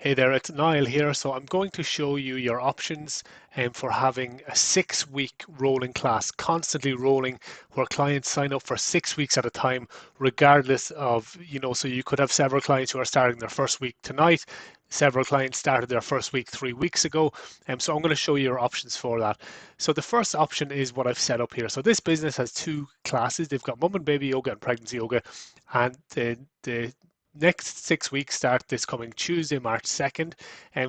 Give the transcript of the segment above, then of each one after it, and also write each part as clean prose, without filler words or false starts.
Hey there, it's Niall here. So I'm going to show you your options for having a 6-week rolling class, constantly rolling, where clients sign up for 6 weeks at a time, regardless of, so you could have several clients who are starting their first week tonight. Several clients started their first week 3 weeks ago. So I'm going to show you your options for that. So the first option is what I've set up here. So this business has two classes. They've got mum and baby yoga and pregnancy yoga. And the next 6 weeks start this coming Tuesday, March 2nd.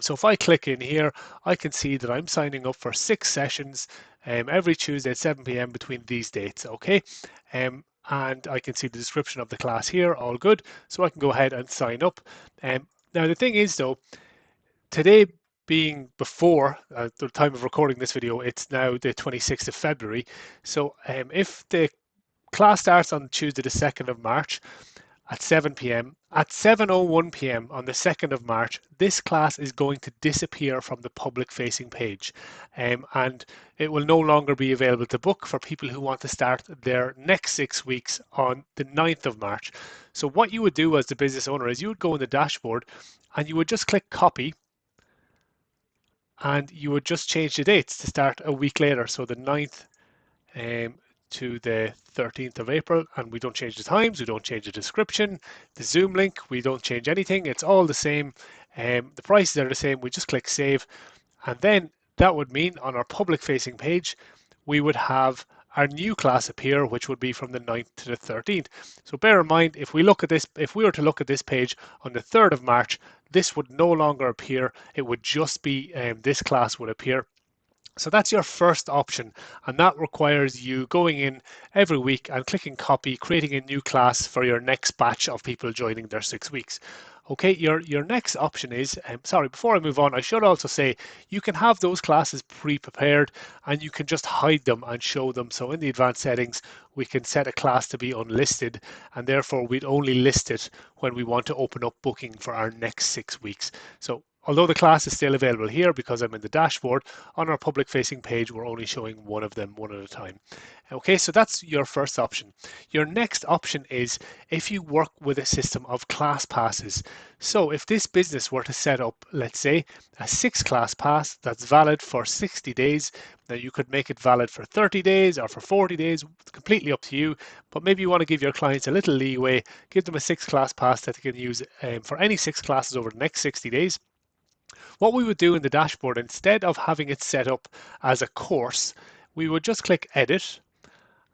So if I click in here, I can see that I'm signing up for 6 sessions every Tuesday at 7 p.m. between these dates, okay? And I can see the description of the class here, all good. So I can go ahead and sign up. Now the thing is though, today being before the time of recording this video, it's now the 26th of February. So if the class starts on Tuesday the 2nd of March, at 7 p.m. At 7:01 p.m. on the 2nd of March, this class is going to disappear from the public facing page, and it will no longer be available to book for people who want to start their next 6 weeks on the 9th of March. So what you would do as the business owner is you would go in the dashboard and you would just click copy, and you would just change the dates to start a week later, so the 9th to the 13th of April, and we don't change the times, we don't change the description, the Zoom link, we don't change anything. It's all the same. The prices are the same. We just click save, and then that would mean on our public facing page we would have our new class appear, which would be from the 9th to the 13th. So bear in mind, if we were to look at this page on the 3rd of March, this would no longer appear. It would just be this class would appear. So that's your first option, and that requires you going in every week and clicking copy, creating a new class for your next batch of people joining their 6 weeks. Okay, your next option is, sorry, before I move on, I should also say you can have those classes pre-prepared and you can just hide them and show them. So in the advanced settings, we can set a class to be unlisted, and therefore we'd only list it when we want to open up booking for our next 6 weeks. So although the class is still available here because I'm in the dashboard, on our public facing page, we're only showing one of them one at a time. Okay, so that's your first option. Your next option is if you work with a system of class passes. So if this business were to set up, let's say, a 6-class pass that's valid for 60 days, now you could make it valid for 30 days or for 40 days, it's completely up to you, but maybe you want to give your clients a little leeway, give them a 6-class pass that they can use for any 6 classes over the next 60 days. What we would do in the dashboard, instead of having it set up as a course, we would just click edit,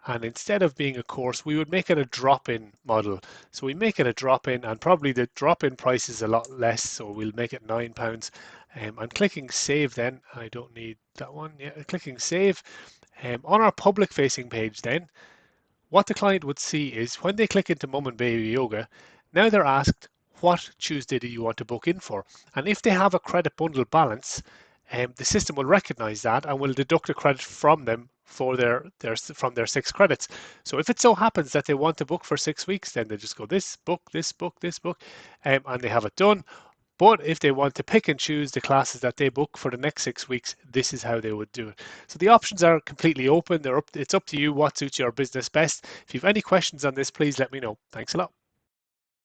and instead of being a course, we would make it a drop-in model. So we make it a drop-in, and probably the drop-in price is a lot less, so we'll make it £9. I'm clicking save then. I don't need that one. Yeah, clicking save. On our public facing page then, what the client would see is when they click into Mum and Baby Yoga, now they're asked, what Tuesday do you want to book in for? And if they have a credit bundle balance, the system will recognize that and will deduct a credit from them for their 6 credits. So if it so happens that they want to book for 6 weeks, then they just go this book, this book, this book, and they have it done. But if they want to pick and choose the classes that they book for the next 6 weeks, this is how they would do it. So the options are completely open. It's up to you what suits your business best. If you have any questions on this, please let me know. Thanks a lot.